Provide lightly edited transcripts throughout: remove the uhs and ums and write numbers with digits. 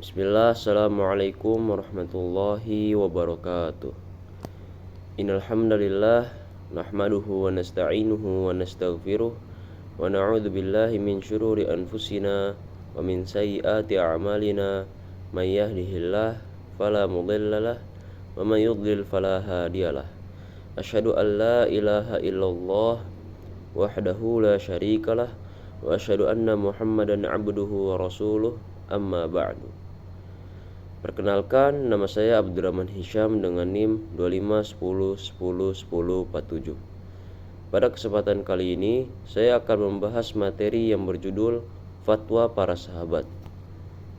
Bismillah, assalamualaikum warahmatullahi wabarakatuh. Innal hamdalillah nahmaduhu wa nasta'inuhu wa nastaghfiruh wa na'udzu billahi min syururi anfusina wa min sayyiati a'malina may yahdihillah fala mudhillalah wa may yudlil fala hadiyalah. Asyhadu an la ilaha illallah wahdahu la syarikalah wa asyhadu anna Muhammadan abduhu wa rasuluh, amma ba'du. Perkenalkan, nama saya Abdurrahman Hisham dengan NIM 2510101047. Pada kesempatan kali ini, saya akan membahas materi yang berjudul Fatwa Para Sahabat.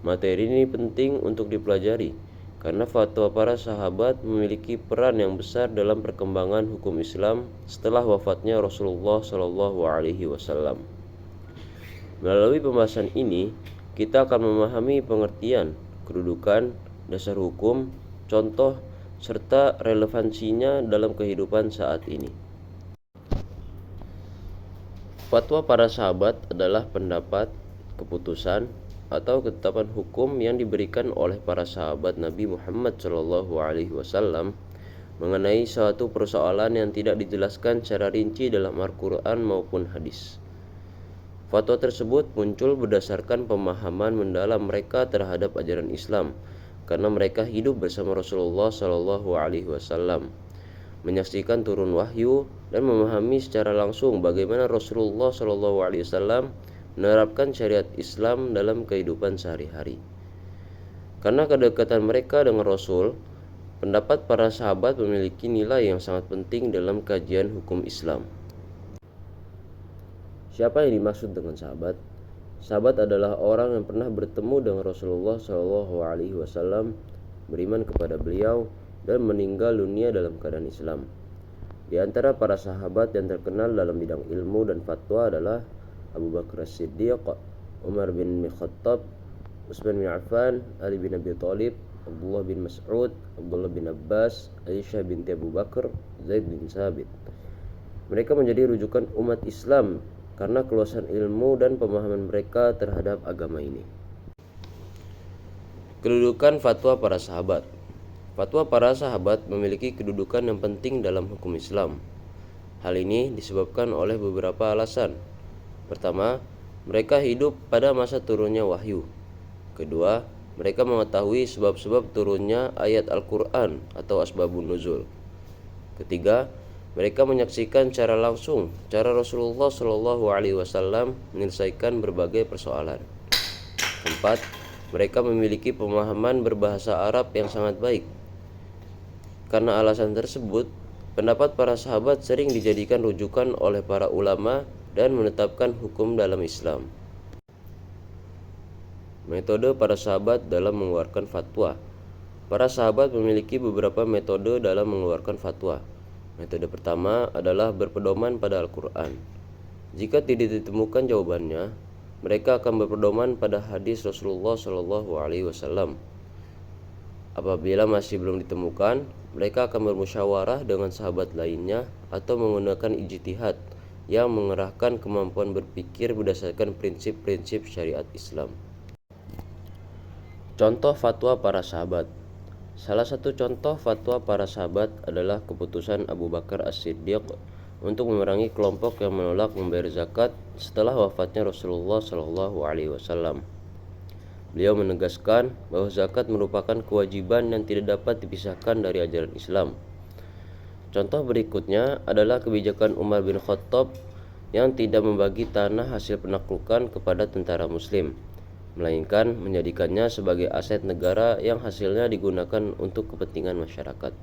Materi ini penting untuk dipelajari karena fatwa para sahabat memiliki peran yang besar dalam perkembangan hukum Islam setelah wafatnya Rasulullah SAW. Melalui pembahasan ini, kita akan memahami pengertian, kedudukan, dasar hukum, contoh, serta relevansinya dalam kehidupan saat ini. Fatwa para sahabat adalah pendapat, keputusan, atau ketetapan hukum yang diberikan oleh para sahabat Nabi Muhammad SAW mengenai suatu persoalan yang tidak dijelaskan secara rinci dalam Al-Quran maupun hadis. Fatwa tersebut muncul berdasarkan pemahaman mendalam mereka terhadap ajaran Islam, karena mereka hidup bersama Rasulullah SAW, menyaksikan turun wahyu dan memahami secara langsung bagaimana Rasulullah SAW menerapkan syariat Islam dalam kehidupan sehari-hari. Karena kedekatan mereka dengan Rasul, pendapat para sahabat memiliki nilai yang sangat penting dalam kajian hukum Islam. Siapa yang dimaksud dengan sahabat? Sahabat adalah orang yang pernah bertemu dengan Rasulullah SAW, beriman kepada beliau, dan meninggal dunia dalam keadaan Islam. Di antara para sahabat yang terkenal dalam bidang ilmu dan fatwa adalah Abu Bakar As-Siddiq, Umar bin Khattab, Utsman bin Affan, Ali bin Abi Thalib, Abdullah bin Mas'ud, Abdullah bin Abbas, Aisyah binti Abu Bakar, Zaid bin Sabit. Mereka menjadi rujukan umat Islam karena keluasan ilmu dan pemahaman mereka terhadap agama ini. Kedudukan fatwa para sahabat. Fatwa para sahabat memiliki kedudukan yang penting dalam hukum Islam. Hal ini disebabkan oleh beberapa alasan. Pertama, mereka hidup pada masa turunnya wahyu. Kedua, mereka mengetahui sebab-sebab turunnya ayat Al-Quran atau asbabun nuzul. Ketiga, mereka menyaksikan secara langsung cara Rasulullah SAW menyelesaikan berbagai persoalan. Keempat, mereka memiliki pemahaman berbahasa Arab yang sangat baik. Karena alasan tersebut, pendapat para sahabat sering dijadikan rujukan oleh para ulama dan menetapkan hukum dalam Islam. Metode para sahabat dalam mengeluarkan fatwa. Para sahabat memiliki beberapa metode dalam mengeluarkan fatwa. Metode pertama adalah berpedoman pada Al-Quran. Jika tidak ditemukan jawabannya, mereka akan berpedoman pada hadis Rasulullah SAW. Apabila masih belum ditemukan, mereka akan bermusyawarah dengan sahabat lainnya atau menggunakan ijtihad yang mengerahkan kemampuan berpikir berdasarkan prinsip-prinsip syariat Islam. Contoh fatwa para sahabat. Salah satu contoh fatwa para sahabat adalah keputusan Abu Bakar As-Siddiq untuk memerangi kelompok yang menolak membayar zakat setelah wafatnya Rasulullah SAW. Beliau menegaskan bahwa zakat merupakan kewajiban yang tidak dapat dipisahkan dari ajaran Islam. Contoh berikutnya adalah kebijakan Umar bin Khattab yang tidak membagi tanah hasil penaklukan kepada tentara Muslim, melainkan menjadikannya sebagai aset negara yang hasilnya digunakan untuk kepentingan masyarakat.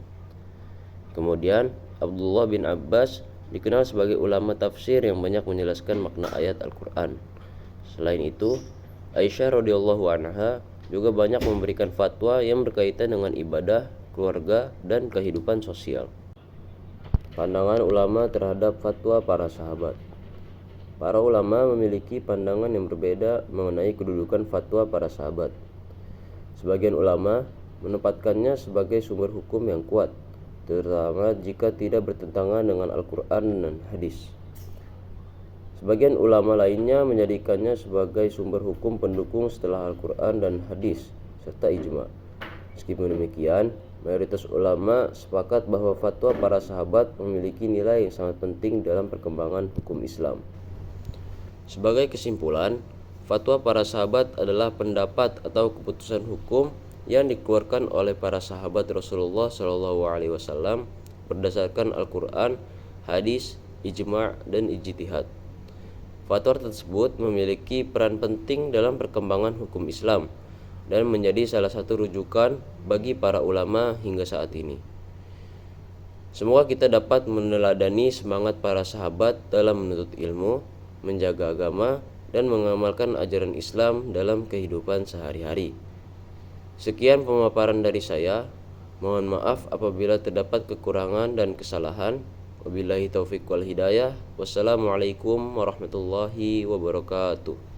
Kemudian, Abdullah bin Abbas dikenal sebagai ulama tafsir yang banyak menjelaskan makna ayat Al-Quran. Selain itu, Aisyah radhiyallahu anha juga banyak memberikan fatwa yang berkaitan dengan ibadah, keluarga, dan kehidupan sosial. Pandangan ulama terhadap fatwa para sahabat. Para ulama memiliki pandangan yang berbeda mengenai kedudukan fatwa para sahabat. Sebagian ulama menempatkannya sebagai sumber hukum yang kuat, terutama jika tidak bertentangan dengan Al-Quran dan hadis. Sebagian ulama lainnya menjadikannya sebagai sumber hukum pendukung setelah Al-Quran dan hadis, serta ijma. Meskipun demikian, mayoritas ulama sepakat bahwa fatwa para sahabat memiliki nilai yang sangat penting dalam perkembangan hukum Islam. Sebagai kesimpulan, fatwa para sahabat adalah pendapat atau keputusan hukum yang dikeluarkan oleh para sahabat Rasulullah SAW berdasarkan Al-Quran, hadis, ijma', dan ijtihad. Fatwa tersebut memiliki peran penting dalam perkembangan hukum Islam dan menjadi salah satu rujukan bagi para ulama hingga saat ini. Semoga kita dapat meneladani semangat para sahabat dalam menuntut ilmu, menjaga agama, dan mengamalkan ajaran Islam dalam kehidupan sehari-hari. Sekian pemaparan dari saya. Mohon maaf apabila terdapat kekurangan dan kesalahan. Wabillahi taufiq wal hidayah. Wassalamualaikum warahmatullahi wabarakatuh.